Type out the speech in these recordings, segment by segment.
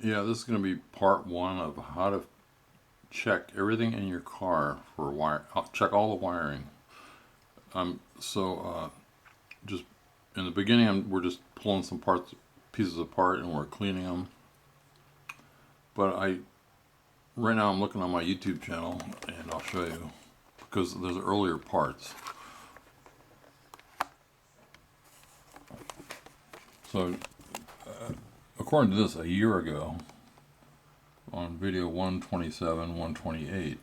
Yeah, this is going to be part one of how to check everything in your car for wire. Check all the wiring. Just in the beginning, we're just pulling some pieces apart, and we're cleaning them. But right now I'm looking on my YouTube channel, and I'll show you because there's earlier parts. So, according to this, a year ago, on video 127, 128,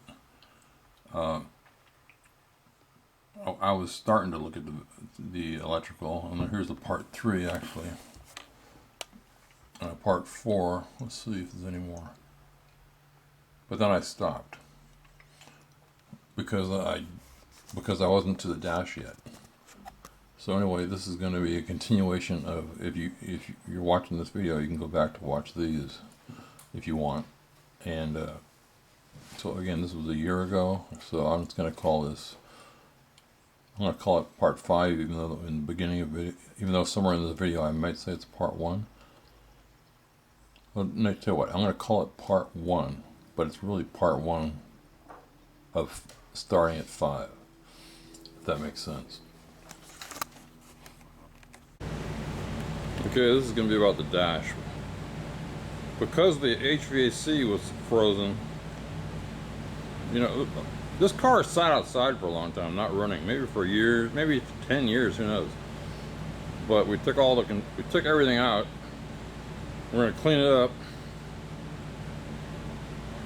I was starting to look at the electrical, and here's the part 3 actually. Part 4, let's see if there's any more. But then I stopped because I wasn't to the dash yet. So anyway, this is going to be a continuation of, if you're watching this video, you can go back to watch these if you want. And so again, this was a year ago, so I'm just going to call this, I'm going to call it part 5, even though in the beginning of it, even though somewhere in the video I might say it's part 1. Well, no, tell you what, I'm going to call it part 1, but it's really part 1 of starting at 5, if that makes sense. Okay, this is going to be about the dash. Because the HVAC was frozen, you know, this car sat outside for a long time, not running, maybe for years, maybe 10 years, who knows. But we took everything out. We're going to clean it up.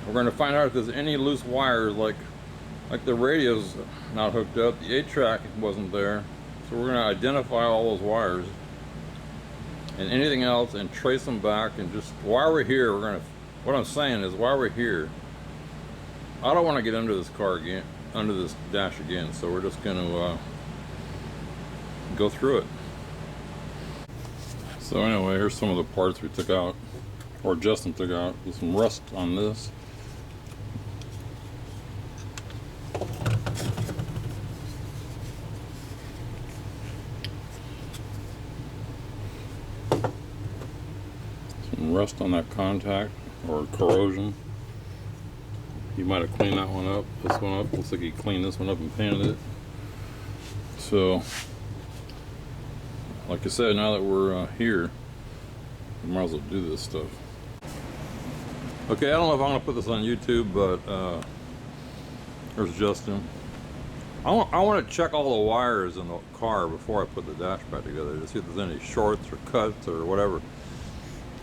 We're going to find out if there's any loose wires, like the radio's not hooked up, the 8-track wasn't there. So we're going to identify all those wires and anything else and trace them back. And just while we're here, what I'm saying is, while we're here, I don't want to get under this car again, under this dash again, so we're just going to go through it. So anyway, here's some of the parts we took out, or Justin took out. There's some rust on this. Some rust on that contact, or corrosion. He might have cleaned that one up, this one up. Looks like he cleaned this one up and painted it. So, like I said, now that we're here, we might as well do this stuff. Okay, I don't know if I'm going to put this on YouTube, but there's Justin. I want to check all the wires in the car before I put the dash back together to see if there's any shorts or cuts or whatever.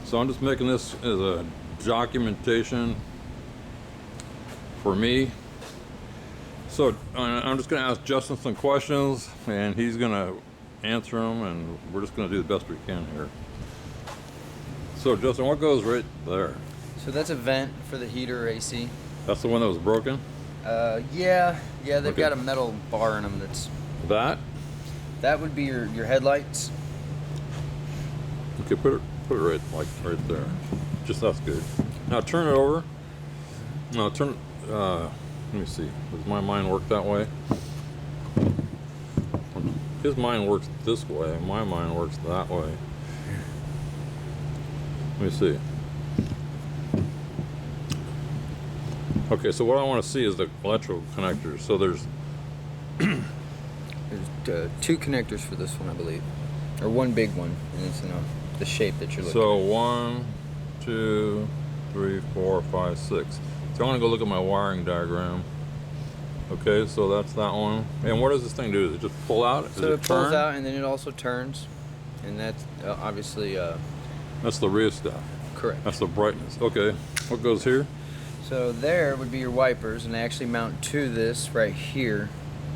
So I'm just making this as a documentation for me. So I'm just going to ask Justin some questions, and he's going to answer them, and we're just going to do the best we can here. So Justin, what goes right there? So that's a vent for the heater or AC. That's the one that was broken? Yeah, they've got a metal bar in them. That would be your headlights. Okay, put it right there. Just, that's good. Now turn it over. No, let me see. Does my mind work that way? His mind works this way, my mind works that way. Let me see. Okay, so what I want to see is the electrical connectors. So there's two connectors for this one, I believe, or one big one, and it's in the shape that you're looking. So 1, 2, 3, 4, 5, 6. So I'm gonna go look at my wiring diagram. Okay, so that's that one. And what does this thing do? Does it just pull out? So it pulls out, and then it also turns, and that's obviously. That's the rheostat. Correct. That's the brightness. Okay, what goes here? So there would be your wipers, and they actually mount to this right here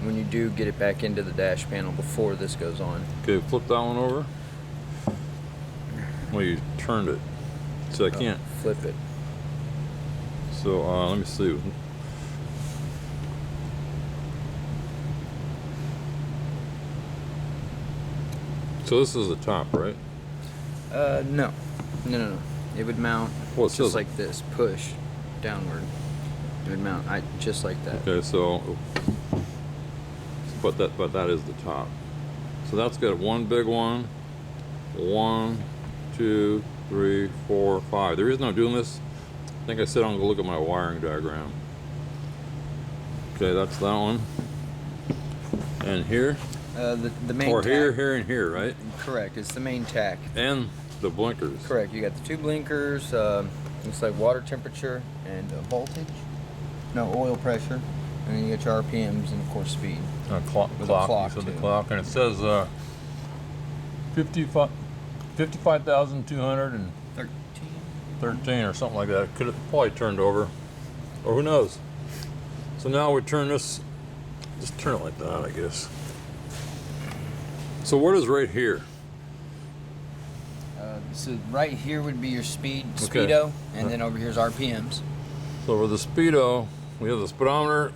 when you do get it back into the dash panel before this goes on. Okay, flip that one over. Well, you turned it, so I can't flip it. So let me see. So this is the top, right? No. It would mount just like this, push downward. It would mount just like that. Okay, so but that is the top. So that's got one big one, 1, 2, 3, 4, 5. The reason I'm doing this, I think I said I'm gonna look at my wiring diagram. Okay, that's that one. And here, the main or tack. here, and here, right? Correct. It's the main tack. And the blinkers. Correct. You got the 2 blinkers. Looks like water temperature and voltage. No, oil pressure. And then you get your RPMs and of course speed. Clock. With a clock, You said the too. clock, and it says 55,213 or something like that. It could have probably turned over, or who knows. So now we turn this. Just turn it like that, I guess. So what is right here? So right here would be your Okay. speedo, and then over here's RPMs. So for the speedo, we have the speedometer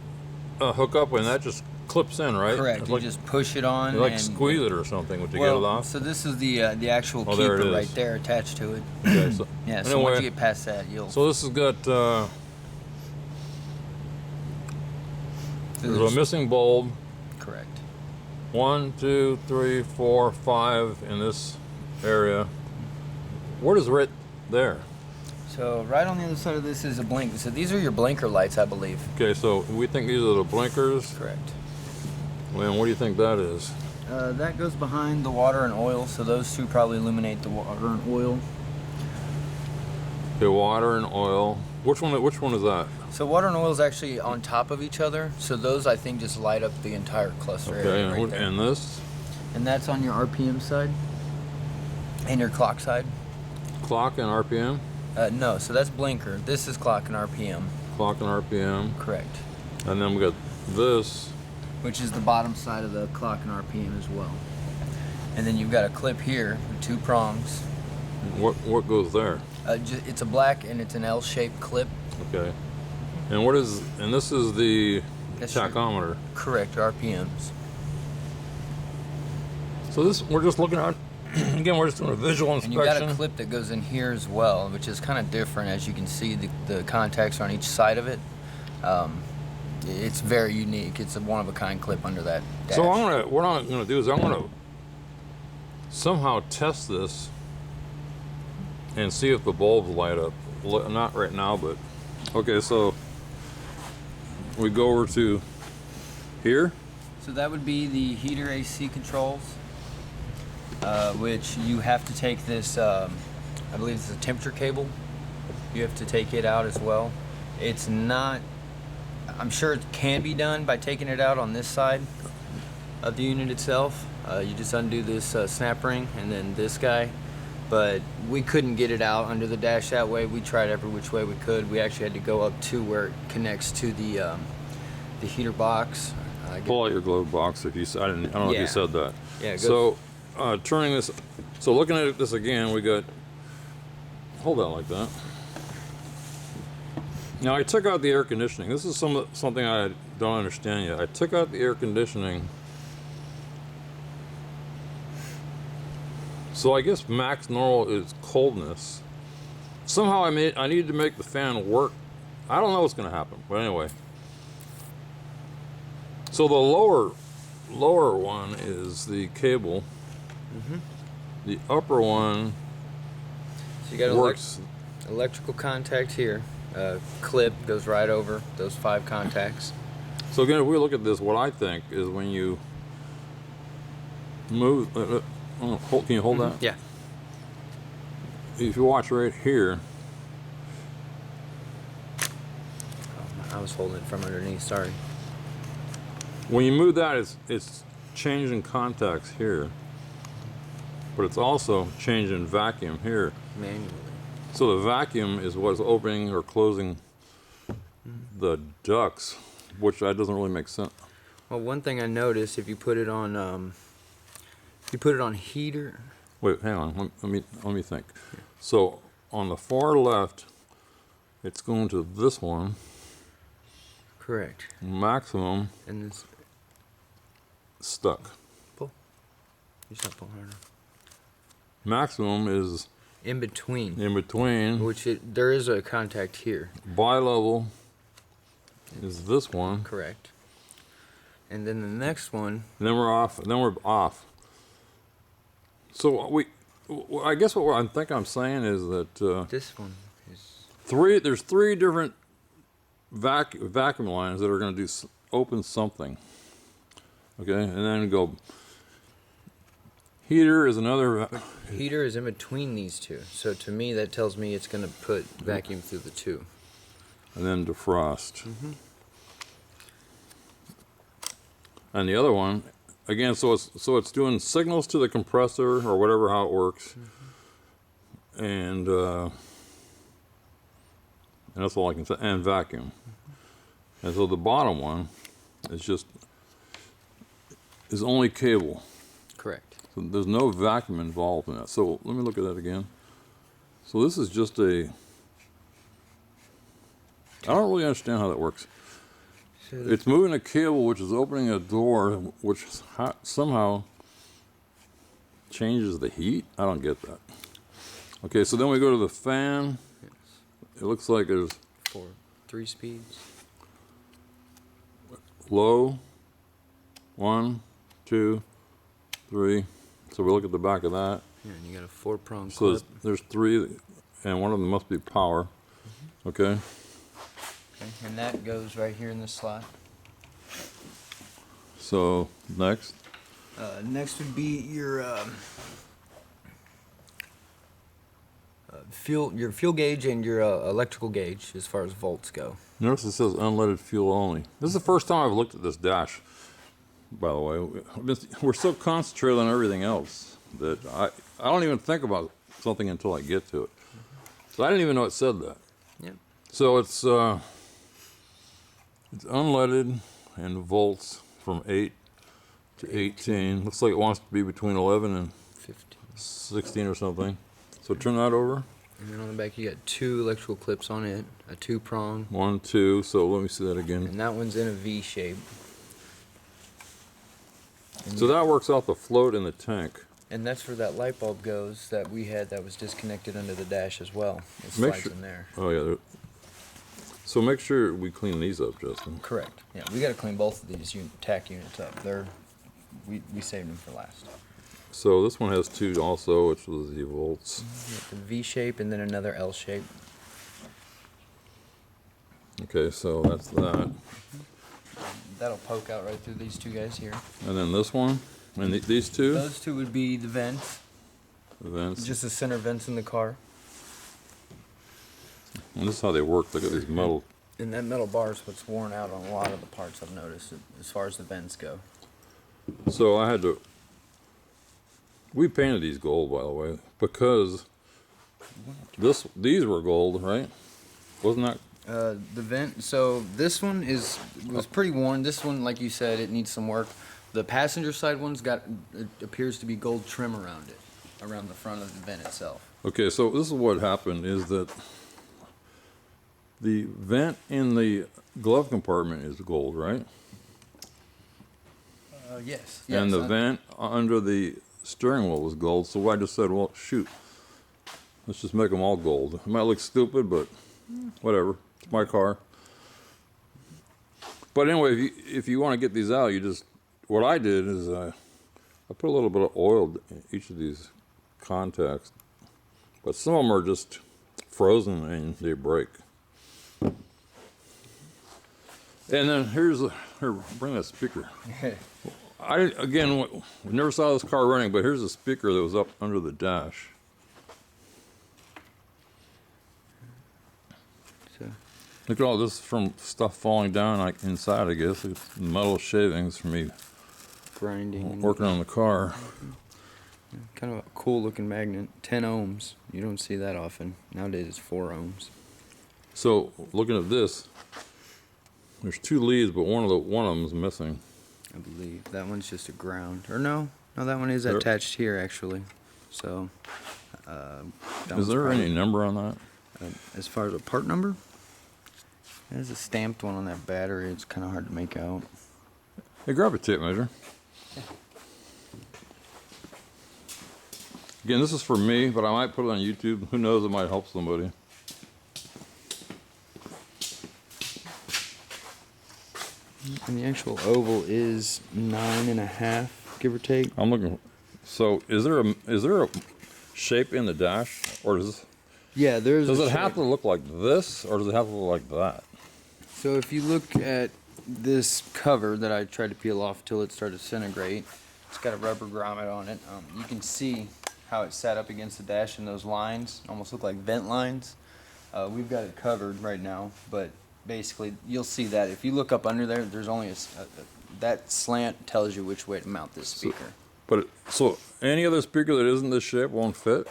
hook up, and that just clips in, right? Correct. It's You like, just push it on. you like and squeeze it or something to get it well, off. so this is the actual Oh, there it keeper is. right there attached to it. Okay, so Yeah. So anyway, once you get past that, you'll. so this has got there's a missing bulb. Correct. 1, 2, 3, 4, 5 in this area. What is right there? So right on the other side of this is a blink. So these are your blinker lights, I believe. Okay, so we think these are the blinkers. Correct. Man, what do you think that is? That goes behind the water and oil. So those 2 probably illuminate the water and oil. Okay, water and oil. Which one is that? So water and oil is actually on top of each other. So those I think just light up the entire cluster Okay, area and, right there. and this? And that's on your RPM side and your clock side. Clock and RPM? No, so that's blinker. This is clock and RPM. Clock and RPM. Correct. And then we got this. Which is the bottom side of the clock and RPM as well. And then you've got a clip here with 2 prongs. What goes there? It's a black and it's an L-shaped clip. Okay. And this is the That's your- tachometer. Correct, RPMs. So this, we're just looking at, again, we're just doing a visual And inspection. you've got a clip that goes in here as well, which is kind of different. As you can see, the contacts are on each side of it. It's very unique. It's a one-of-a-kind clip under that dash. So what I'm gonna do is I'm gonna somehow test this and see if the bulbs light up. Not right now, but okay. So we go over to here. So that would be the heater AC controls, which you have to take this, I believe it's a temperature cable. You have to take it out as well. It's not, I'm sure it can be done by taking it out on this side of the unit itself. You just undo this snap ring and then this guy. But we couldn't get it out under the dash that way. We tried every which way we could. We actually had to go up to where it connects to the heater box. Pull out your glove box if you. I don't know if Yeah. you said that. Yeah. So turning this. So looking at this again, we got. Hold that like that. Now I took out the air conditioning. This is something I don't understand yet. I took out the air conditioning. So I guess max normal is coldness. Somehow I need to make the fan work. I don't know what's going to happen, but anyway. So the lower one is the cable. Mm-hmm. The upper one So you got works. electrical contact here. Clip goes right over those 5 contacts. So again, if we look at this, what I think is when you move. Can you hold that? Yeah. If you watch right here, I was holding it from underneath. Sorry. when you move that, it's changing contacts here, but it's also changing vacuum here. Manually. So the vacuum is what's opening or closing the ducts, which that doesn't really make sense. Well, one thing I noticed, if you put it on heater. Wait, hang on. Let me think. So on the far left, it's going to this one. Correct. Maximum And this stuck. pull. You just have to pull harder. Maximum is In between. in between. Which there is a contact here. Bi-level is this one. Correct. And then the next one. And then we're off. So I guess what I think I'm saying is that This one is there's three different vacuum lines that are going to do open something. Okay, and then go. Heater is another. heater is in between these two. So to me, that tells me it's going to put vacuum through the two. And then defrost. And the other one, again, so it's doing signals to the compressor or whatever, how it works. And that's all I can say. And vacuum. And so the bottom one is only cable. Correct. So there's no vacuum involved in that. So let me look at that again. So this is just I don't really understand how that works. So It's moving a cable, which is opening a door, which somehow changes the heat. I don't get that. Okay, so then we go to the fan. yes. It looks like there's 3 speeds. low, 1, 2, 3. So we look at the back of that. Yeah, and you got a 4-prong So clip. there's 3, and one of them must be power. Okay. Okay, and that goes right here in this slot. So next, Next would be your fuel gauge and your electrical gauge as far as volts go. notice it says unleaded fuel only. This is the first time I've looked at this dash. By the way, we're so concentrated on everything else that I don't even think about something until I get to it. So I didn't even know it said that. Yep. So it's unleaded and volts from 8 to 18. Looks like it wants to be between 11 and 15. 16 or something. So turn that over. And then on the back you got 2 electrical clips on it, a 2-prong, 1, 2. So let me see that again. and that one's in a V shape. So that works out the float in the tank. And that's where that light bulb goes that we had that was disconnected under the dash as well. It Make slides sure- in there. Oh yeah. So make sure we clean these up, Justin. Correct. Yeah, we got to clean both of these tack units up. We saved them for last. So this one has 2 also, which was the volts. You got the V shape and then another L shape. Okay, so that's that. That'll poke out right through these 2 guys here. And then this one, and these 2 Those 2 would be the vents, vents. just the center vents in the car. And this is how they work. Look at these metal. And that metal bar is what's worn out on a lot of the parts I've noticed as far as the vents go. So I had to. We painted these gold, by the way, because these were gold, right? Wasn't that? The vent. So this one was pretty worn. This one, like you said, it needs some work. The passenger side one's got it appears to be gold trim around it, around the front of the vent itself. Okay, so this is what happened: is that the vent in the glove compartment is gold, right? Yes. And the vent under the steering wheel was gold. So I just said, well, shoot, let's just make them all gold. It might look stupid, but whatever. It's my car. But anyway, if you want to get these out, what I did is I put a little bit of oil in each of these contacts. But some of them are just frozen and they break. And then here, bring that speaker. We never saw this car running, but here's a speaker that was up under the dash. So, Look at all this from stuff falling down like inside, I guess. It's metal shavings from me grinding. working on the car. Kind of a cool looking magnet. 10 ohms. You don't see that often. Nowadays it's 4 ohms. So looking at this, there's 2 leads, but one of them is missing. I believe that one's just a ground. Or no, that one is There- attached here actually. So, that Is one's there probably- any number on that? As far as a part number, there's a stamped one on that battery. It's kind of hard to make out. Hey, grab a tape measure. Again, this is for me, but I might put it on YouTube. Who knows? It might help somebody. And the actual oval is 9.5, give or take. I'm looking. So, is there a shape in the dash, or does Yeah, there's. it have to look like this, or does it have to look like that? So if you look at this cover that I tried to peel off till it started to disintegrate, it's got a rubber grommet on it. You can see how it's sat up against the dash, and those lines almost look like vent lines. We've got it covered right now, but basically you'll see that if you look up under there, there's only that slant tells you which way to mount this speaker. So any other speaker that isn't this shape won't fit?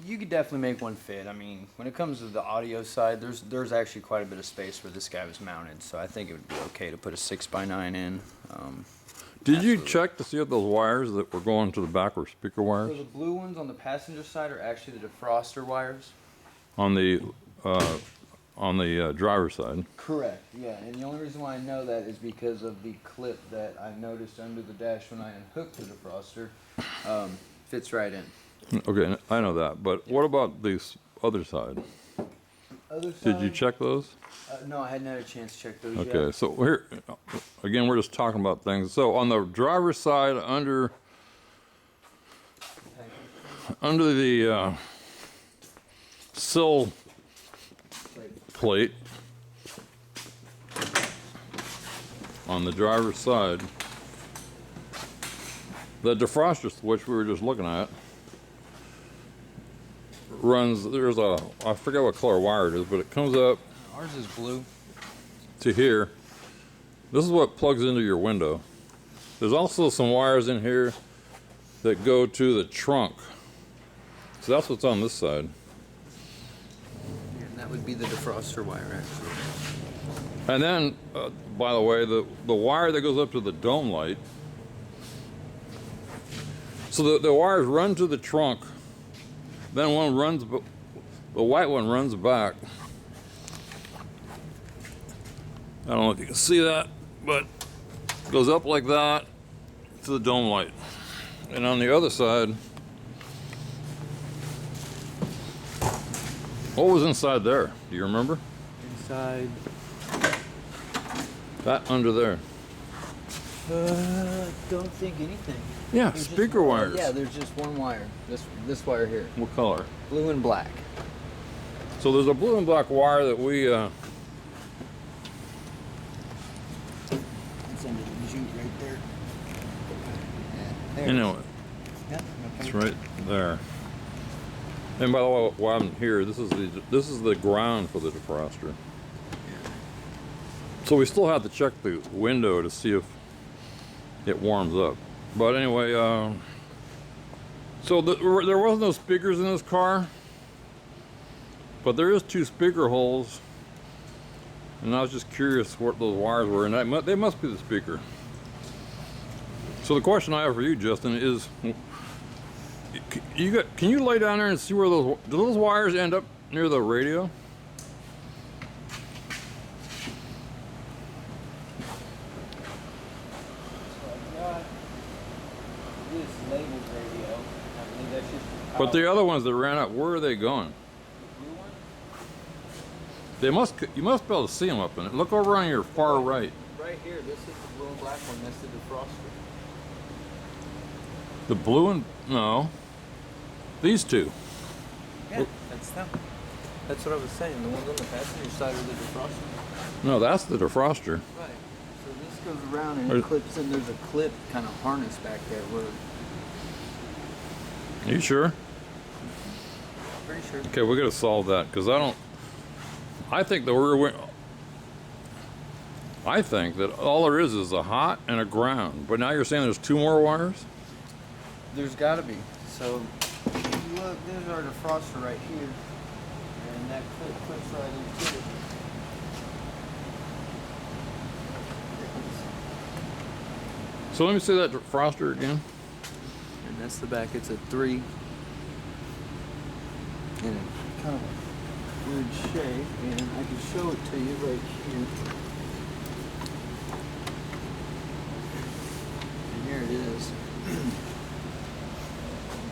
You could definitely make one fit. I mean, when it comes to the audio side, there's actually quite a bit of space where this guy was mounted, so I think it would be okay to put a 6x9 in. Did you check to see if those wires that were going to the back were speaker wires? So the blue ones on the passenger side are actually the defroster wires. On the driver's side. Correct. Yeah, and the only reason why I know that is because of the clip that I noticed under the dash when I unhooked the defroster. Fits right in. Okay, I know that, but what about the other side? Other side? Did you check those? No, I hadn't had a chance to check those yet. Okay, so here, again, we're just talking about things. So on the driver's side, under the sill plate, on the driver's side, the defroster switch we were just looking at runs, there's a, I forget what color wire it is, but it comes up Ours is blue. to here. This is what plugs into your window. There's also some wires in here that go to the trunk. So that's what's on this side. Yeah, and that would be the defroster wire, actually. And then, by the way, the wire that goes up to the dome light. So the wires run to the trunk. Then one runs, the white one runs back. I don't know if you can see that, but it goes up like that to the dome light. And on the other side, what was inside there? Do you remember? Inside. That under there. Don't think anything. Yeah, There's speaker wires. Yeah, there's just one wire. This wire here. What color? Blue and black. So there's a blue and black wire that we It's under the jute right there. Yeah, there. you know, Yeah, it's right there. And by the way, while I'm here, this is the ground for the defroster. So we still have to check the window to see if it warms up. But anyway, so there was no speakers in this car, but there is 2 speaker holes, and I was just curious what those wires were, and they must be the speaker. So the question I have for you, Justin, is can you lay down there and see where do those wires end up near the radio? But the other ones that ran out, where are they going? You must be able to see them up in it. Look over on your far right. Right here, this is the blue and black one. That's the defroster. The blue and, no. These 2. Yeah, that's them. That's what I was saying. The ones on the passenger side are the defroster. No, that's the defroster. Right. So this goes around and it clips in. There's a clip kind of harness back there where. Are you sure? Pretty sure. Okay, we got to solve that because I think I think that all there is a hot and a ground. But now you're saying there's 2 more wires? There's got to be. So if you look, there's our defroster right here, and that clip clips right into it. So let me see that defroster again. And that's the back. It's a 3. And it's kind of a weird shape, and I can show it to you right here. And here it is.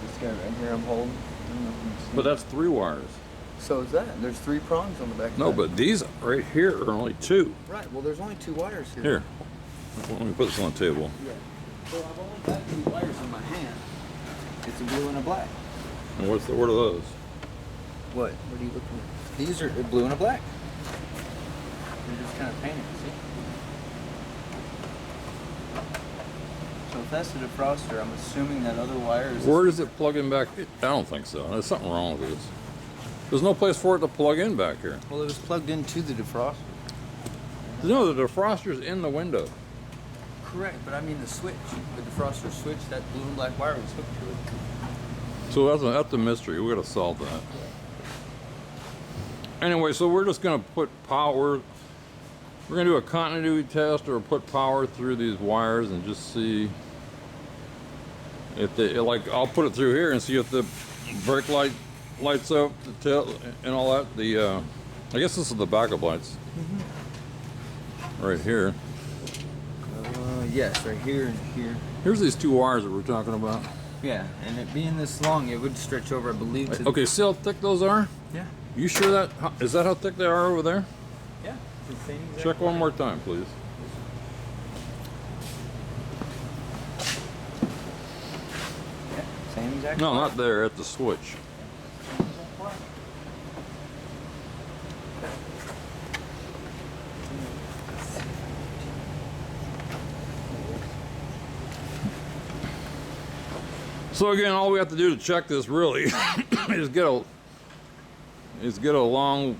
This guy right here I'm holding. I don't know if you can see. But that's 3 wires. So is that. There's 3 prongs on the back. No, but these right here are only 2. Right. Well, there's only 2 wires here. Here. Let me put this on the table. Yeah. So I've only got 2 wires in my hand. It's a blue and a black. And what are those? What are you looking at? These are blue and a black. They're just kind of painted, see? So if that's the defroster, I'm assuming that other wire is... Where does it plug in back? I don't think so. There's something wrong with this. There's no place for it to plug in back here. Well, it was plugged into the defroster. No, the defroster's in the window. Correct, but I mean the switch, the defroster switch, that blue and black wire was hooked to it. So that's a mystery. We gotta solve that. Anyway, so we're just gonna put power. We're gonna do a continuity test or put power through these wires and just see if they, like, I'll put it through here and see if the brake light lights up, the tail and all that. I guess this is the backup lights. Right here. Yes, right here and here. Here's these two wires that we're talking about. Yeah, and it being this long, it would stretch over, I believe. To Okay, see how thick those are? Yeah. You sure that, is that how thick they are over there? Yeah. Check one more time, please. Yeah, same exact. No, not there, at the switch. So again, all we have to do to check this really is get a long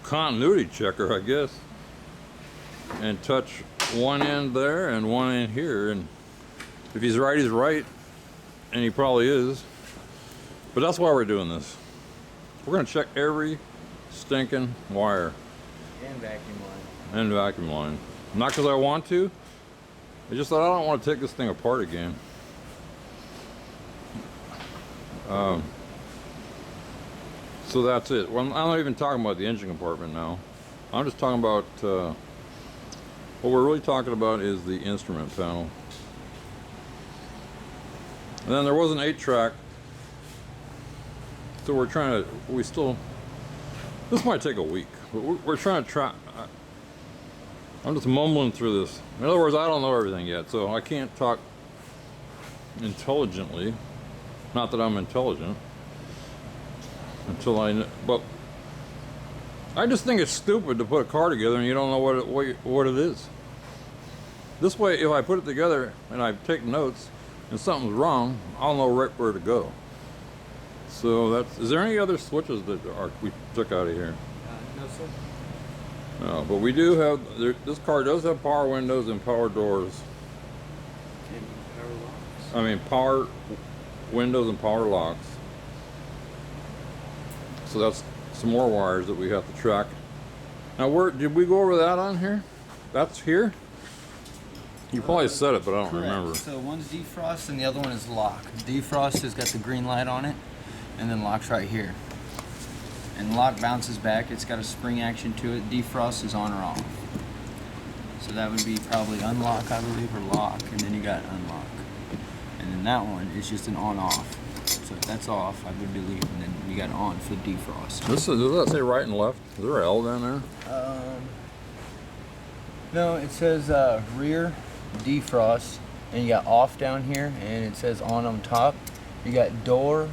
continuity checker, I guess, and touch one end there and one end here, and if he's right, and he probably is. But that's why we're doing this. We're gonna check every stinking wire And vacuum line. and vacuum line. Not because I want to. It's just that I don't want to take this thing apart again. So that's it. Well, I'm not even talking about the engine compartment now. I'm just talking about, what we're really talking about is the instrument panel. And then there was an 8-track. So we're trying to, this might take a week, but we're trying to try, I'm just mumbling through this. In other words, I don't know everything yet, so I can't talk intelligently. Not that I'm intelligent, until I know, but I just think it's stupid to put a car together and you don't know what it is. This way, if I put it together and I take notes and something's wrong, I'll know right where to go. So is there any other switches that we took out of here? No, sir. No, but we do have, this car does have power windows and power doors. And power locks. I mean, power windows and power locks. So that's some more wires that we have to track. Now, did we go over that on here? That's here? You probably said it, but I don't remember. So one's defrost and the other one is lock. Defrost has got the green light on it, and then lock's right here. And lock bounces back. It's got a spring action to it. Defrost is on or off. So that would be probably unlock, I believe, or lock, and then you got unlock. And then that one is just an on-off. So if that's off, I would believe, and then you got on for defrost. Does that say right and left? Is there an L down there? No, it says rear defrost, and you got off down here, and it says on top. You got door,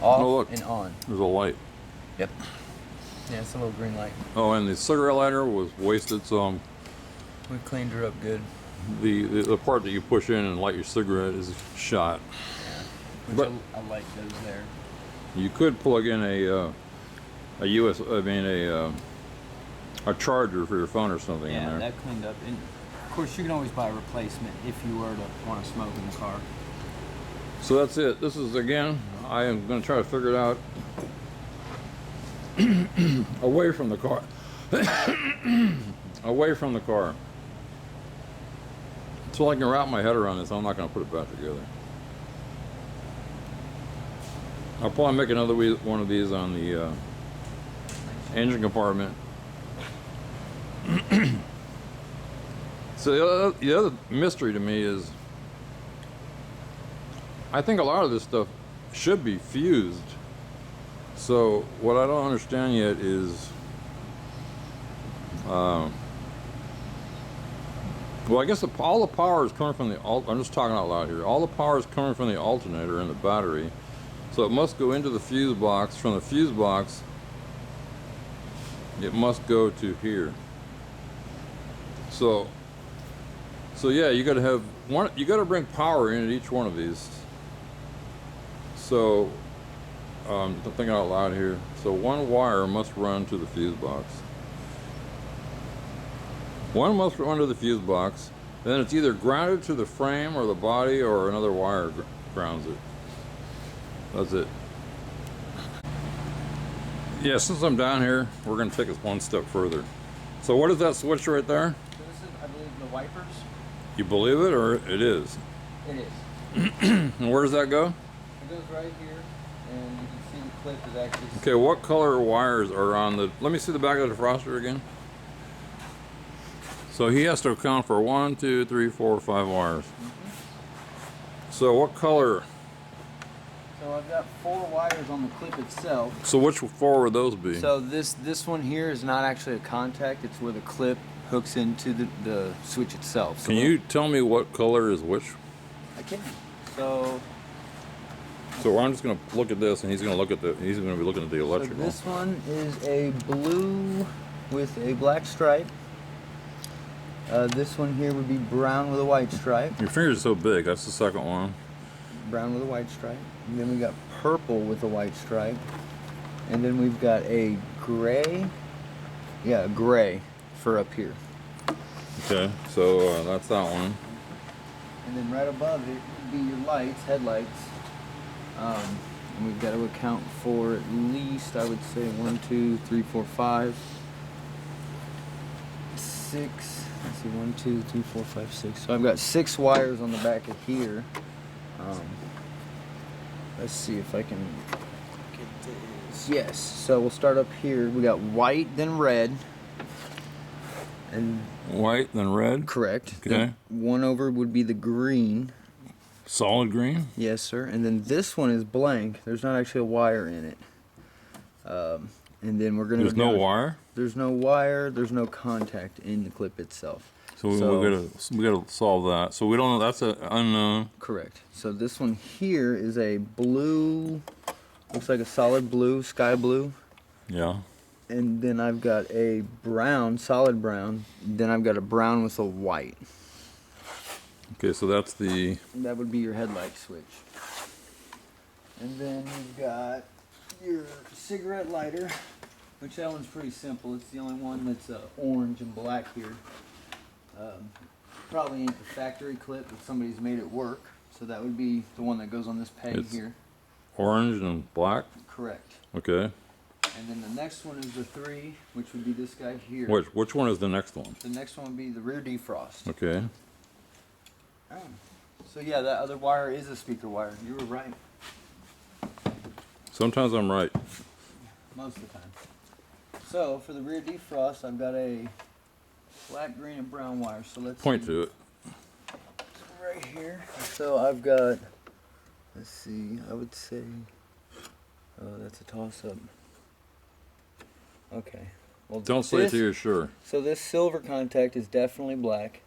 off, Oh, look. and on. There's a light. Yep. Yeah, it's a little green light. Oh, and the cigarette lighter was wasted, so We cleaned her up good. the part that you push in and light your cigarette is shot. Which But- I like those there. You could plug in a charger for your phone or something in Yeah, there. that cleaned up. And of course, you can always buy a replacement if you were to want to smoke in the car. So that's it. This is, again, I am going to try to figure it out away from the car. Away from the car. So I can wrap my head around this. I'm not going to put it back together. I'll probably make another one of these on the engine compartment. So the other mystery to me is, I think a lot of this stuff should be fused. So what I don't understand yet is, well, I guess all the power is coming from the I'm just talking out loud here. All the power is coming from the alternator and the battery, So it must go into the fuse box. From the fuse box, it must go to here. So yeah, you got to have one. You got to bring power in at each one of these. So I'm thinking out loud here. So one wire must run to the fuse box. One must run to the fuse box. Then it's either grounded to the frame or the body, or another wire grounds it. That's it. Yeah, since I'm down here, we're going to take this one step further. So what is that switch right there? So this is, I believe, the wipers. You believe it, or it is? It is. And where does that go? It goes right here, and you can see the clip is actually... Okay, what color wires are on the... Let me see the back of the defroster again. So he has to account for 1, 2, 3, 4, 5 wires. So what color? So I've got 4 wires on the clip itself. So which 4 would those be? So this one here is not actually a contact. It's where the clip hooks into the switch itself. So Can you tell me what color is which? I can. So I'm just going to look at this, and he's going to be looking at the electrical. So this one is a blue with a black stripe. This one here would be brown with a white stripe. Your fingers are so big. That's the second one. Brown with a white stripe. And then we got purple with a white stripe. And then we've got a gray. Yeah, gray for up here. Okay, so that's that one. And then right above it would be your lights, headlights. And we've got to account for at least, I would say, 1, 2, 3, 4, 5, 6. Let's see, 1, 2, 3, 4, 5, 6. So I've got 6 wires on the back of here. Let's see if I can get this. Yes. So we'll start up here. We got white, then red, and White, then red. correct. Okay. Then one over would be the green. Solid green. Yes, sir. And then this one is blank. There's not actually a wire in it. And then we're gonna. There's no wire. There's no wire. There's no contact in the clip itself. So we gotta solve that. So we don't know. That's an unknown. Correct. So this one here is a blue. Looks like a solid blue, sky blue. Yeah. And then I've got a brown, solid brown. Then I've got a brown with a white. Okay, so that's the. That would be your headlight switch. And then you've got your cigarette lighter, which that one's pretty simple. It's the only one that's orange and black here. Probably ain't the factory clip, but somebody's made it work. So that would be the one that goes on this peg It's here. orange and black. Correct. Okay. And then the next one is the 3, which would be this guy here. Which one is the next one? The next one would be the rear defrost. Okay. Oh. So yeah, that other wire is a speaker wire. You were right. Sometimes I'm right. Most of the time. So for the rear defrost, I've got a black, green, and brown wire. So let's Point see. to it. Right here. So I've got, let's see, I would say, oh, that's a toss-up. Okay. Well, Don't say till you're sure. So this silver contact is definitely black.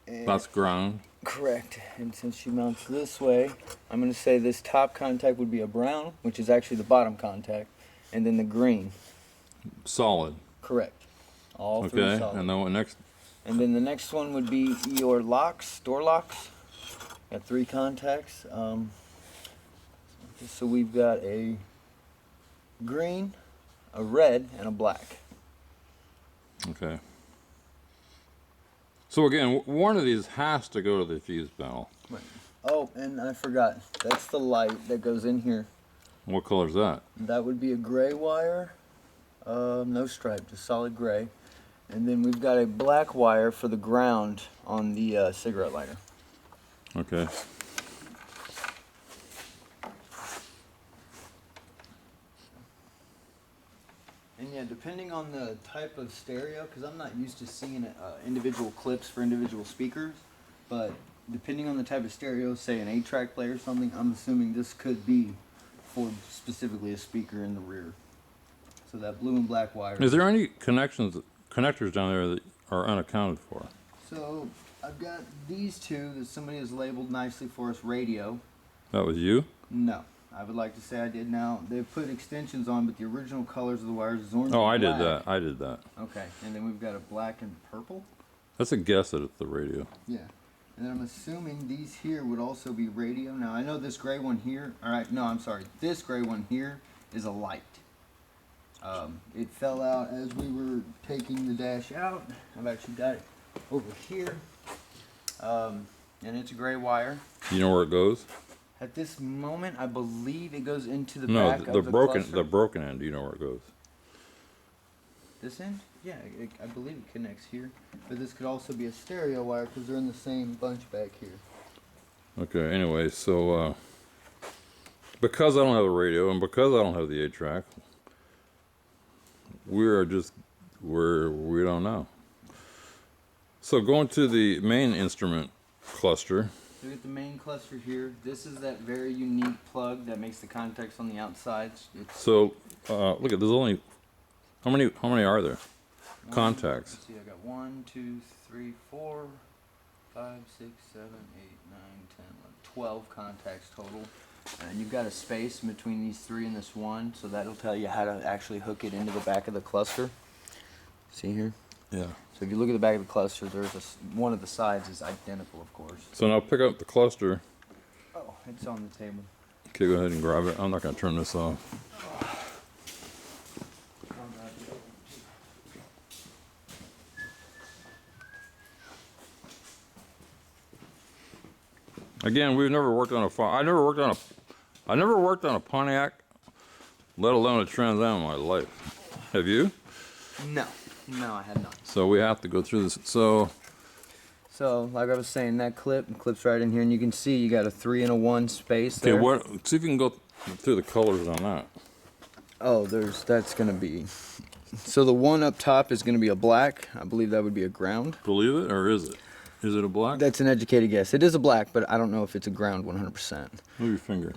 And That's ground. correct. And since she mounts this way, I'm going to say this top contact would be a brown, which is actually the bottom contact, and then the green. Solid. Correct. All three Okay. solid. And then what next? And then the next one would be your locks, door locks. Got 3 contacts. So we've got a green, a red, and a black. Okay. So again, one of these has to go to the fuse panel. Right. Oh, and I forgot. That's the light that goes in here. What color is that? That would be a gray wire. No stripe, just solid gray. And then we've got a black wire for the ground on the cigarette lighter. Okay. And yeah, depending on the type of stereo, because I'm not used to seeing individual clips for individual speakers, but depending on the type of stereo, say an 8-track player or something, I'm assuming this could be for specifically a speaker in the rear. So that blue and black wire. Is there any connectors down there that are unaccounted for? So I've got these 2 that somebody has labeled nicely for us radio. That was you? No. I would like to say I did. Now, they put extensions on, but the original colors of the wires is orange Oh, I and did black. that. I did that. Okay, and then we've got a black and purple. That's a guess that it's the radio. Yeah. And then I'm assuming these here would also be radio. Now, I know this gray one here, alright, no, I'm sorry. This gray one here is a light. It fell out as we were taking the dash out. I've actually got it over here. And it's a gray wire. You know where it goes? At this moment, I believe it goes into the No, back the of the broken cluster. the broken end. Do you know where it goes? This end? Yeah, I believe it connects here. But this could also be a stereo wire because they're in the same bunch back here. Okay. Anyway, so because I don't have a radio and because I don't have the 8-track, we don't know. So going to the main instrument cluster. Look at the main cluster here. This is that very unique plug that makes the contacts on the outsides. So look at there's only how many are there? Contacts. Let's see, I got 1, 2, 3, 4, 5, 6, 7, 8, 9, 10, 11, 12 contacts total. And you've got a space in between these 3 and this 1, so that'll tell you how to actually hook it into the back of the cluster. See here? Yeah. So if you look at the back of the cluster, there's one of the sides is identical, of course. So now pick up the cluster. Oh, it's on the table. Okay, go ahead and grab it. I'm not going to turn this off. Again, we've never worked on I never worked on a Pontiac, let alone a Trans Am in my life. Have you? No, I have not. So we have to go through this. So like I was saying, that clips right in here, and you can see you got a 3 and a 1 space okay, there. see if you can go through the colors on that. Oh, that's gonna be. So the one up top is gonna be a black. I believe that would be a ground. Believe it, or is it? Is it a black? That's an educated guess. It is a black, but I don't know if it's a ground 100%. Move your finger.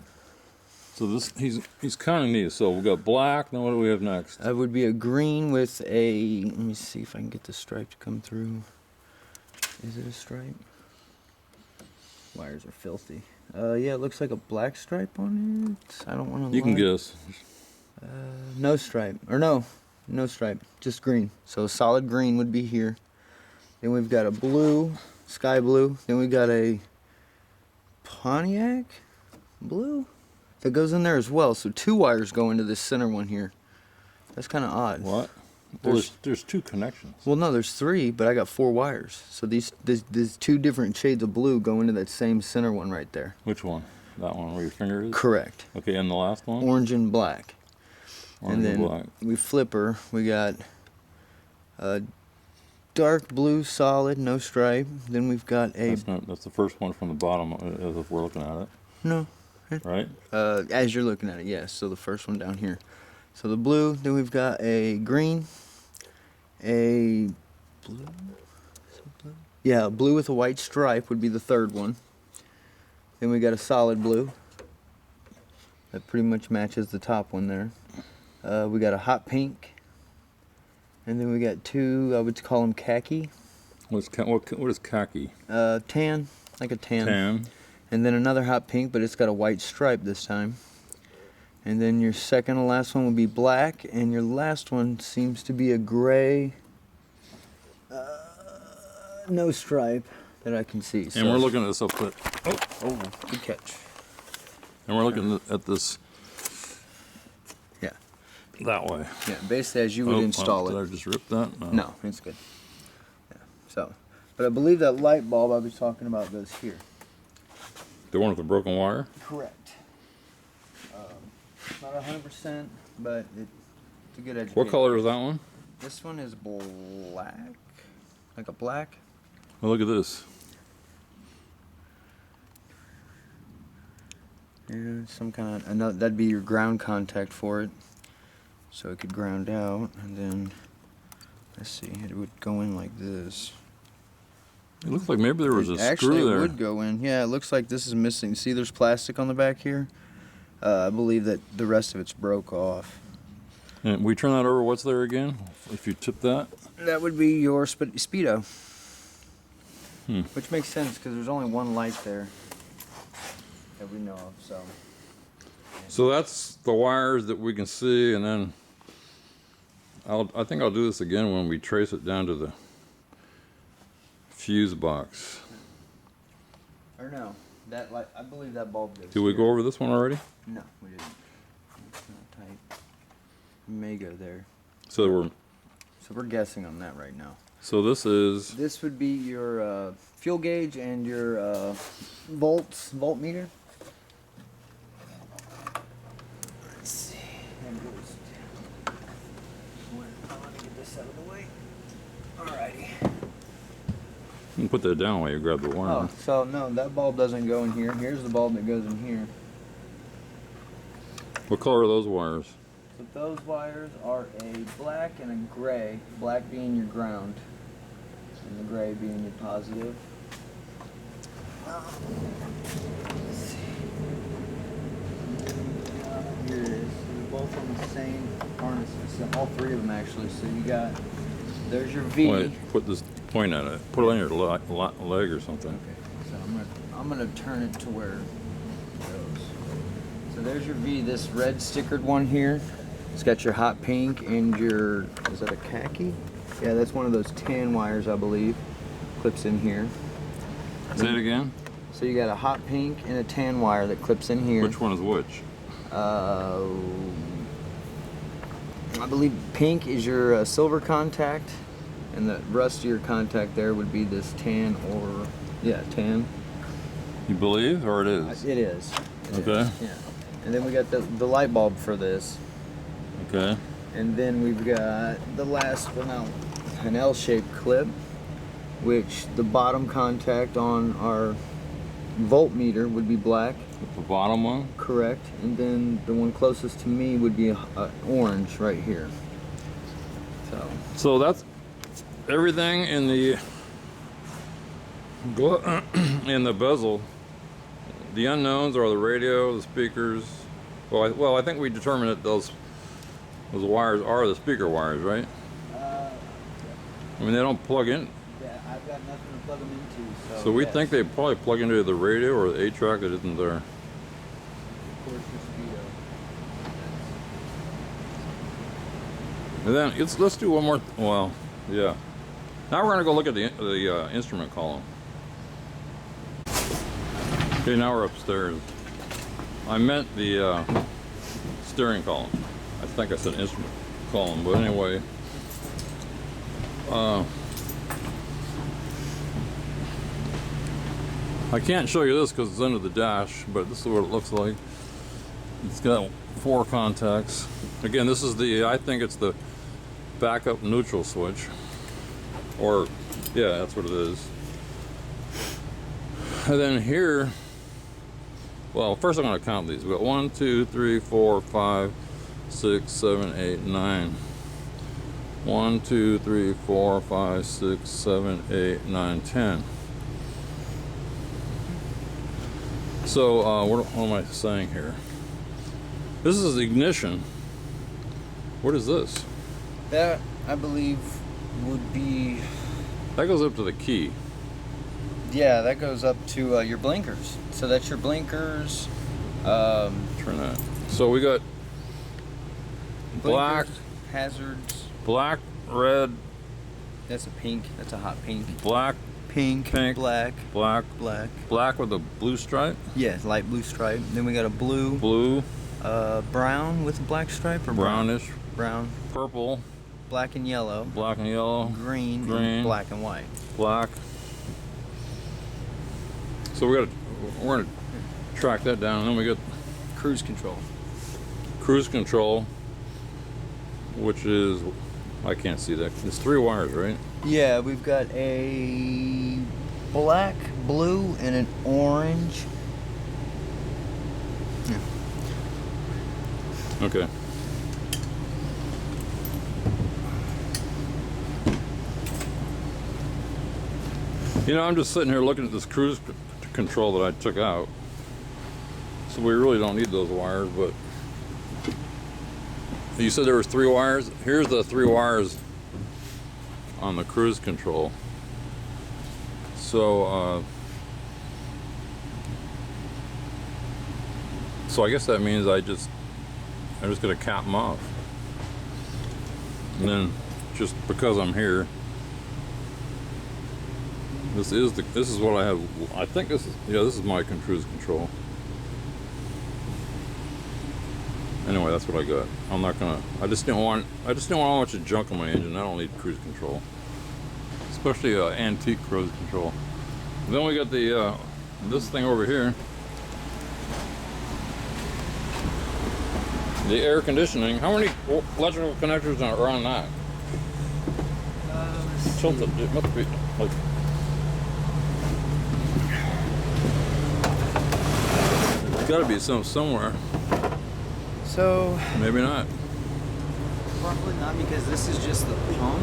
So this he's kind of neat. So we got black. Now what do we have next? That would be a green with a. Let me see if I can get the stripe to come through. Is it a stripe? Wires are filthy. Yeah, it looks like a black stripe on it. I don't want to. You can guess. No stripe, or no stripe, just green. So solid green would be here. Then we've got a blue, sky blue. Then we've got a Pontiac blue that goes in there as well. So 2 wires go into this center one here. That's kind of odd. What? Well, there's 2 connections. Well, no, there's 3, but I got 4 wires. So these 2 different shades of blue go into that same center one right there. Which one? That one where your finger is? Correct. Okay, and the last one? Orange and black. Orange and then black. we flip her. We got a dark blue solid, no stripe. Then we've got a... That's the first one from the bottom as if we're looking at it. No. Right? As you're looking at it, yes. So the first one down here. So the blue, then we've got a green, a blue? Is it blue? Yeah, blue with a white stripe would be the third one. Then we got a solid blue. That pretty much matches the top one there. We got a hot pink. And then we got 2, I would call them khaki. What is khaki? Tan, like a tan. Tan. And then another hot pink, but it's got a white stripe this time. And then your second and last one would be black, and your last one seems to be a gray, no stripe that I can see. And we're looking at this up there. Oh, good catch. And we're looking at this Yeah, that way. yeah. Basically, as you would install did it. I just rip that? No, it's good. Yeah. So, but I believe that light bulb I was talking about goes here. The one with the broken wire? Correct. Not 100%, but it's a good education. What color is that one? This one is black, like a black. Well, look at this. Yeah, some kind of another. That'd be your ground contact for it, so it could ground out, and then let's see, it would go in like this. It looks like maybe there was a Actually, screw there. it would go in. Yeah, it looks like this is missing. See, there's plastic on the back here. I believe that the rest of it's broke off. And we turn that over, what's there again? If you tip that? That would be your Speedo. Which makes sense because there's only one light there that we know of. So So that's the wires that we can see, and then I think I'll do this again when we trace it down to the fuse box. Or no, that light, I believe that bulb goes. Did we go over this one already? No, we didn't. It's not tight. We may go there. So we're guessing on that right now. so this is This would be your fuel gauge and your voltmeter. Let's see. That goes down. I want to get this out of the way. Alrighty. you can put that down while you grab the wire. Oh, so no, that bulb doesn't go in here. Here's the bulb that goes in here. What color are those wires? So those wires are a black and a gray. Black being your ground, and the gray being your positive. Let's see. Here it is. They're both on the same harness. So all three of them actually. So you got. There's your V. Wait, put this point at it. Put it on your leg or something. Okay. So I'm gonna turn it to where it goes. So there's your V. This red stickered one here. It's got your hot pink and your, is that a khaki? Yeah, that's one of those tan wires, I believe. Clips in here. Say it again. So you got a hot pink and a tan wire that clips in here. Which one is which? I believe pink is your silver contact, and the rustier contact there would be this tan or, yeah, tan. You believe, or it is? It is. It Okay. is, yeah. And then we got the light bulb for this. Okay. And then we've got the last one out, an L-shaped clip, which the bottom contact on our voltmeter would be black. The bottom one? Correct. And then the one closest to me would be orange right here. So that's everything in the in the bezel. The unknowns are the radio, the speakers. Well, I think we determined that those wires are the speaker wires, right? I mean, they don't plug in. Yeah, I've got nothing to plug them into. So we yes. think they probably plug into the radio or the 8-track that isn't there. Of course, your speedo. And then let's do one more. Well, yeah. Now we're gonna go look at the instrument column. Okay, now we're upstairs. I meant the steering column. I think I said instrument column, but anyway. I can't show you this because it's under the dash, but this is what it looks like. It's got 4 contacts. Again, this is I think it's the backup neutral switch. Or, yeah, that's what it is. And then here, well, first I'm going to count these. We've got 1, 2, 3, 4, 5, 6, 7, 8, 9. 1, 2, 3, 4, 5, 6, 7, 8, 9, 10. So, what am I saying here? This is ignition. What is this? That, I believe, would be... That goes up to the key. Yeah, that goes up to your blinkers. So that's your blinkers. Turn that. So we got black, Blinkers, hazards. black, red, That's a pink. That's a hot pink. black, Pink, Pink. black, black, black. black with a blue stripe, Yeah, light blue stripe. Then we got a blue, blue, brown with a black stripe, or brownish, brown, purple, black and yellow, black and yellow, green, Green. and black and white. black. So we're gonna track that down, and then we got Cruise control. cruise control, which is, I can't see that. It's 3 wires, right? Yeah, we've got a black, blue, and an orange. Yeah. Okay. You know, I'm just sitting here looking at this cruise control that I took out. So we really don't need those wires, but you said there was 3 wires. Here's the 3 wires on the cruise control. So I guess that means I'm just gonna cap them off. And then just because I'm here, this is what I have. I think this is my cruise control. Anyway, that's what I got. I'm not gonna. I just didn't want a bunch of junk on my engine. I don't need cruise control, especially antique cruise control. Then we got the this thing over here, the air conditioning. How many electrical connectors are on that? Tilted. It must be like. There's got to be some somewhere. So maybe not. Probably not, because this is just the pump.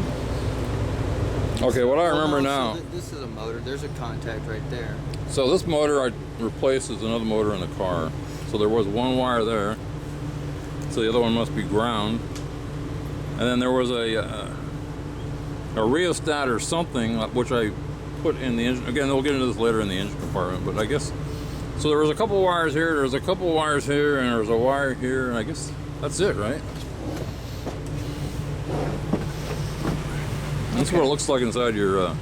Okay, what I remember now. So this is a motor. There's a contact right there. So this motor I replaced is another motor in the car. So there was one wire there. So the other one must be ground. And then there was a rheostat or something, which I put in the engine. Again, we'll get into this later in the engine compartment, but I guess. So there was a couple wires here, there's a couple wires here, and there's a wire here, and I guess that's it, right? That's what it looks like inside your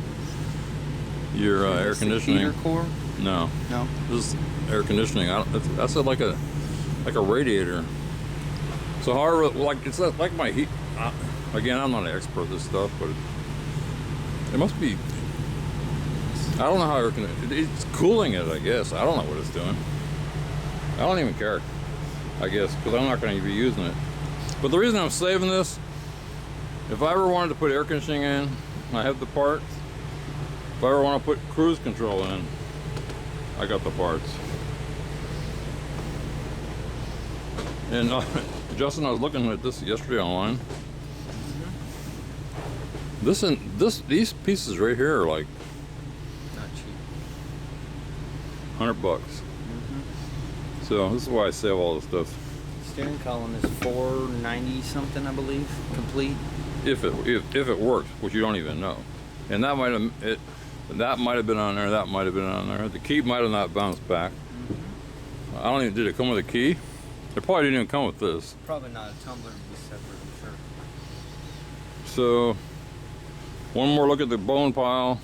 air conditioning. Heater core? No. No. This is air conditioning. That's like a radiator. So however, like it's like my heat. Again, I'm not an expert at this stuff, but it must be. I don't know how it's cooling it, I guess. I don't know what it's doing. I don't even care, I guess, because I'm not going to be using it. But the reason I'm saving this, if I ever wanted to put air conditioning in, I have the parts. If I ever want to put cruise control in, I got the parts. And Justin, I was looking at this yesterday online. These pieces right here are like $100. So this is why I save all this stuff. Steering column is $490 something, I believe, complete. If it works, which you don't even know, and that might have been on there. That might have been on there. The key might have not bounced back. I don't even. Did it come with a key? It probably didn't even come with this. Probably not. A tumbler would be separate, I'm sure. So one more look at the bone pile.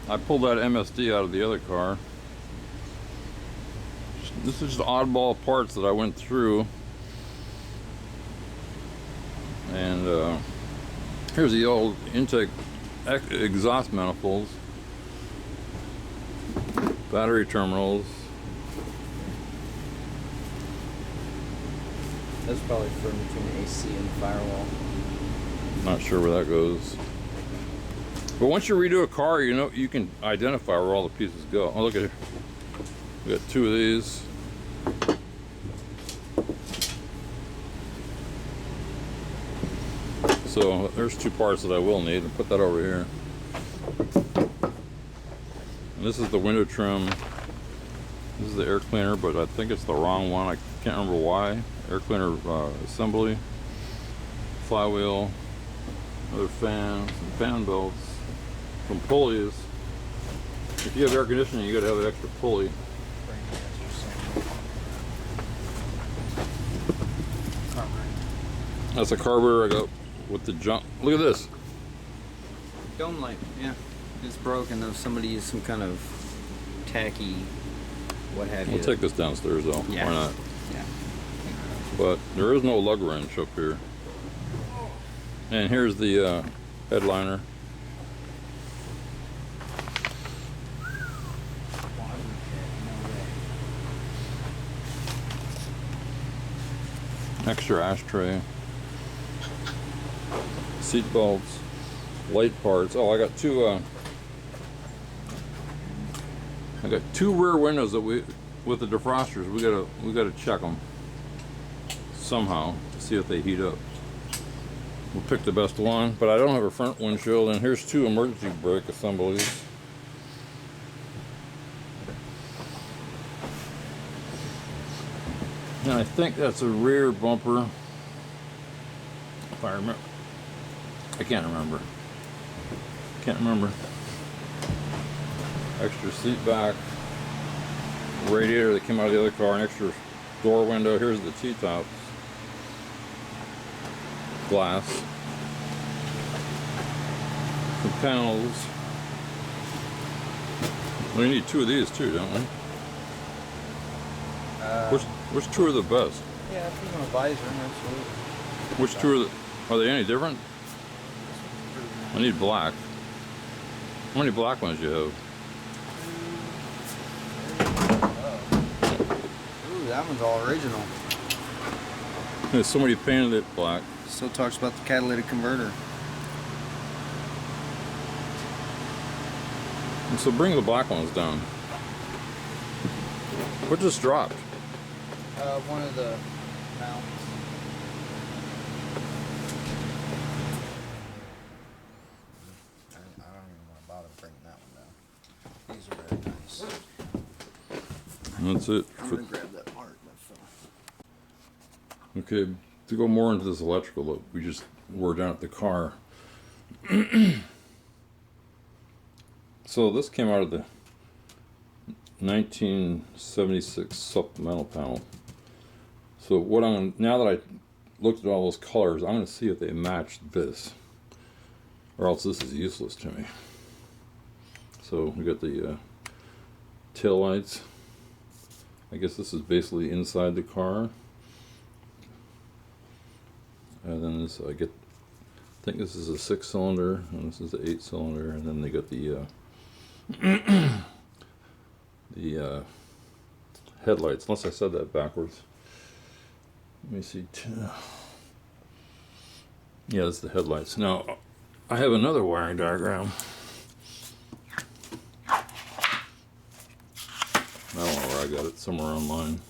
I pulled that MSD out of the other car. This is just oddball parts that I went through. And here's the old intake exhaust manifolds, battery terminals. That's probably for between the AC and the firewall. Not sure where that goes. But once you redo a car, you know you can identify where all the pieces go. Oh, look at here. We got two of these. So there's two parts that I will need, and put that over here. And this is the window trim. This is the air cleaner, but I think it's the wrong one. I can't remember why. Air cleaner assembly, flywheel, another fan, some fan belts, some pulleys. If you have air conditioning, you got to have an extra pulley. That's a carburetor I got with the jump. Look at this. Dome light, yeah. It's broken though. Somebody used some kind of tacky, what have you. We'll take this downstairs though. Yeah. Why not? Yeah. But there is no lug wrench up here. And here's the headliner. Extra ashtray. Seat belts. Light parts. Oh, I got two rear windows that with the defrosters. We gotta check them somehow to see if they heat up. We'll pick the best one, but I don't have a front windshield. And here's two emergency brake assemblies. And I think that's a rear bumper. If I remember, I can't remember. extra seat back, radiator that came out of the other car, an extra door window. Here's the T-tops, glass, some panels. We need two of these too, don't we? Which two are the best? Yeah, if you want a visor, absolutely. Which two are they any different? I need black. How many black ones do you have? Ooh, that one's all original. Yeah, somebody painted it black. Still talks about the catalytic converter. And so bring the black ones down. What just dropped? One of the mounts. I don't even want to bother bringing that one down. These are very nice. And that's it. I'm gonna grab that part. Okay, to go more into this electrical look, we just were down at the car. So this came out of the 1976 supplemental panel. So what now that I looked at all those colors, I'm going to see if they match this, or else this is useless to me. So we got the tail lights. I guess this is basically inside the car. And then this, I think this is a 6-cylinder, and this is the 8-cylinder, and then they got the the headlights. Unless I said that backwards. Let me see. Yeah, that's the headlights. Now, I have another wiring diagram. I don't know where I got it. Somewhere online.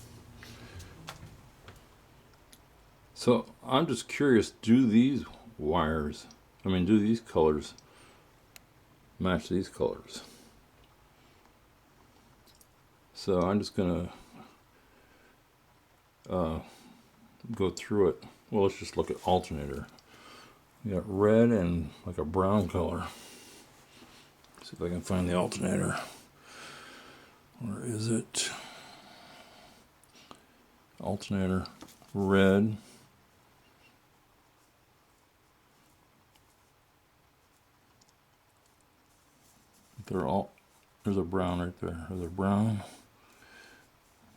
So I'm just curious, do these wires, do these colors match these colors? So I'm just gonna go through it. Well, let's just look at alternator. We got red and like a brown color. See if I can find the alternator. Where is it? Alternator, red. There's a brown right there. There's a brown.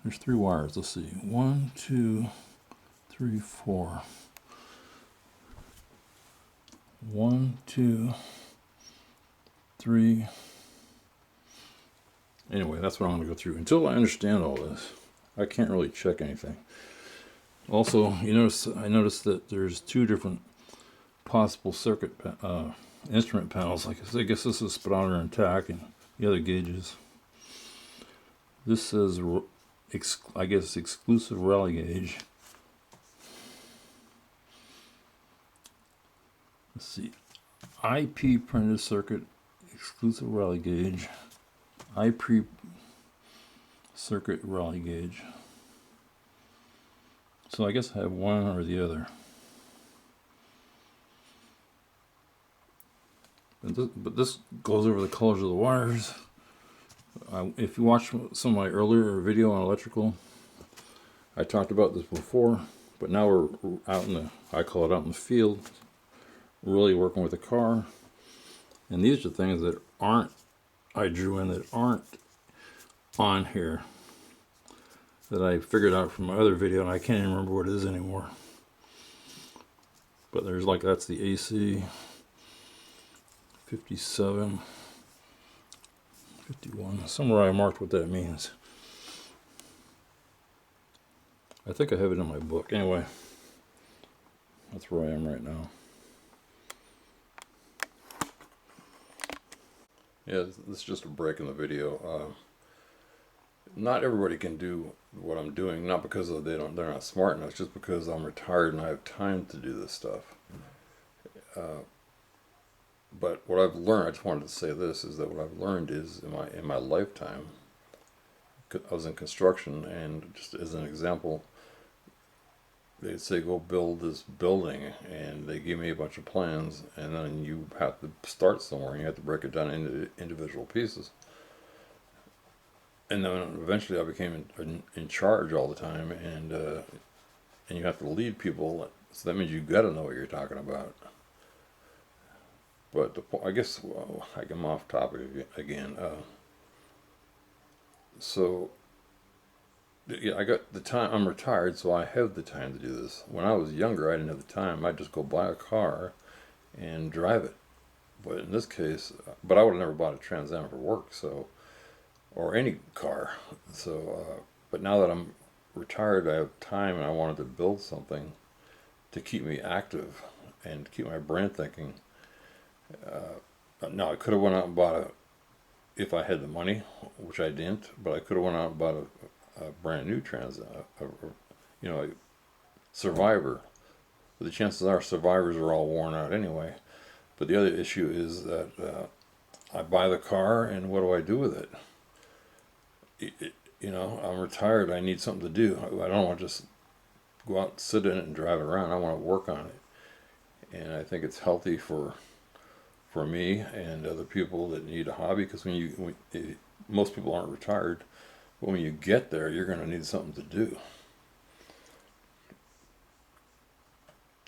There's 3 wires. Let's see. 1, 2, 3, 4. 1, 2, 3. Anyway, that's what I'm going to go through. Until I understand all this, I can't really check anything. Also, I noticed that there's 2 different possible circuit instrument panels. I guess this is speedometer and tach, and the other gauges. This says, I guess, exclusive rally gauge. Let's see. IP printed circuit, exclusive rally gauge. IP circuit rally gauge. So I guess I have one or the other. But this goes over the colors of the wires. If you watch some of my earlier video on electrical, I talked about this before, but now we're out in I call it out in the field, really working with the car. And these are things that I drew in that aren't on here, that I figured out from my other video, and I can't even remember what it is anymore. But there's that's the AC, 57, 51, somewhere I marked what that means. I think I have it in my book. Anyway, that's where I am right now. Yeah, this is just a break in the video. Not everybody can do what I'm doing, not because they're not smart enough, just because I'm retired and I have time to do this stuff. But what I've learned, I just wanted to say this, is that what I've learned is in my lifetime, I was in construction, and just as an example, they'd say go build this building, and they give me a bunch of plans, and then you have to start somewhere and you have to break it down into individual pieces. and then eventually I became in charge all the time, and you have to lead people, so that means you got to know what you're talking about. But I guess, well, I'm off topic again. So yeah, I got the time. I'm retired, so I have the time to do this. When I was younger, I didn't have the time. I'd just go buy a car and drive it. But in this case, but I would have never bought a Trans Am for work, so, or any car. So, but now that I'm retired, I have time, and I wanted to build something to keep me active and keep my brain thinking. Now I could have went out and bought a, if I had the money, which I didn't, but I could have went out and bought a brand new a Survivor. But the chances are Survivors are all worn out anyway. But the other issue is that I buy the car, and what do I do with it? I'm retired. I need something to do. I don't want to just go out and sit in it and drive it around. I want to work on it. And I think it's healthy for me and other people that need a hobby, because most people aren't retired, but when you get there, you're going to need something to do.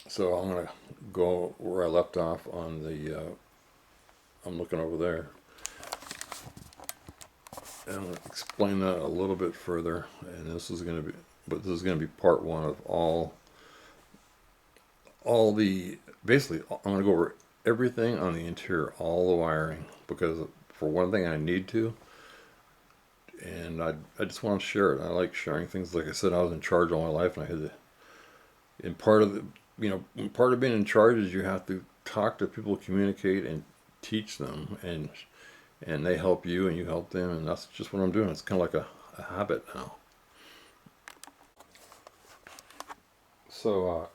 So I'm going to go where I left off on the, I'm looking over there, and I'm going to explain that a little bit further, and this is going to be part one of all the, basically, I'm going to go over everything on the interior, all the wiring, because for one thing I need to, and I just want to share it. I like sharing things. Like I said, I was in charge all my life, and I had to, and part of being in charge is you have to talk to people, communicate, and teach them, and they help you and you help them, and that's just what I'm doing. It's kind of like a habit now. So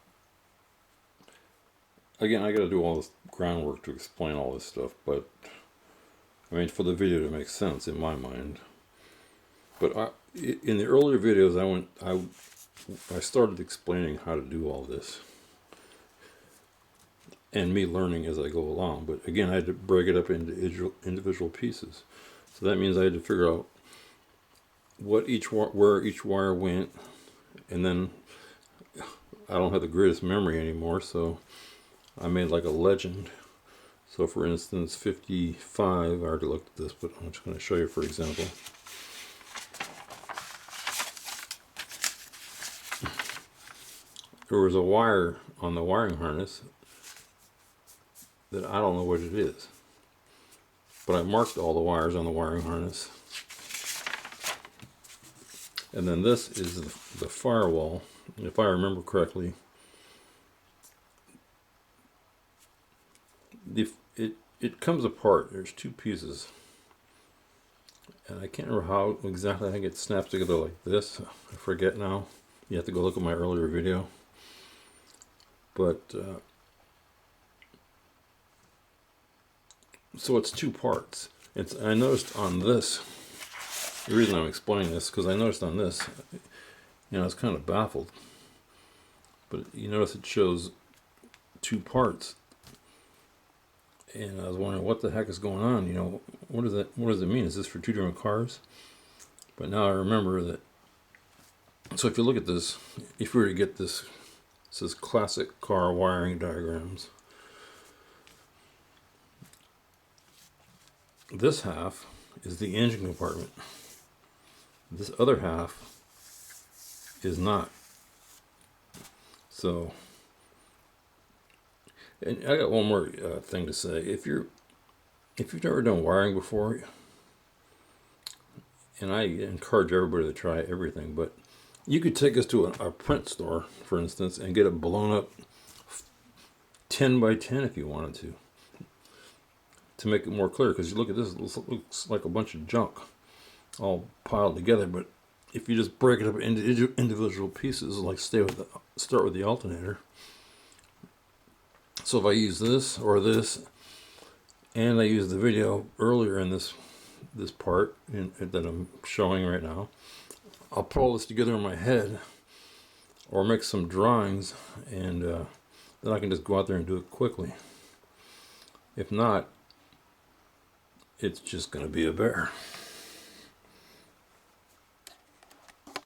again, I got to do all this groundwork to explain all this stuff, but I mean, for the video to make sense in my mind. But in the earlier videos, I started explaining how to do all this, and me learning as I go along. But again, I had to break it up into individual pieces. So that means I had to figure out where each wire went, and then I don't have the greatest memory anymore, so I made like a legend. So for instance, 55, I already looked at this, but I'm just going to show you for example. There was a wire on the wiring harness that I don't know what it is, but I marked all the wires on the wiring harness. And then this is the firewall. If I remember correctly, it comes apart. There's two pieces, and I can't remember how exactly. I think it snaps together like this. I forget now. You have to go look at my earlier video. But so it's two parts. I noticed on this, the reason I'm explaining this, because I noticed on this, I was kind of baffled. But you notice it shows two parts, and I was wondering what the heck is going on. What does it mean? Is this for two different cars? But now I remember that. So if you look at this, if we were to get this, it says classic car wiring diagrams. This half is the engine compartment. This other half is not. So, and I got one more thing to say. If you've never done wiring before, and I encourage everybody to try everything, but you could take this to a print store, for instance, and get it blown up 10 by 10 if you wanted to make it more clear. Because you look at this, it looks like a bunch of junk all piled together. But if you just break it up into individual pieces, like start with the alternator. So if I use this or this, and I use the video earlier in this part that I'm showing right now, I'll put all this together in my head, or make some drawings, and then I can just go out there and do it quickly. If not, it's just going to be a bear.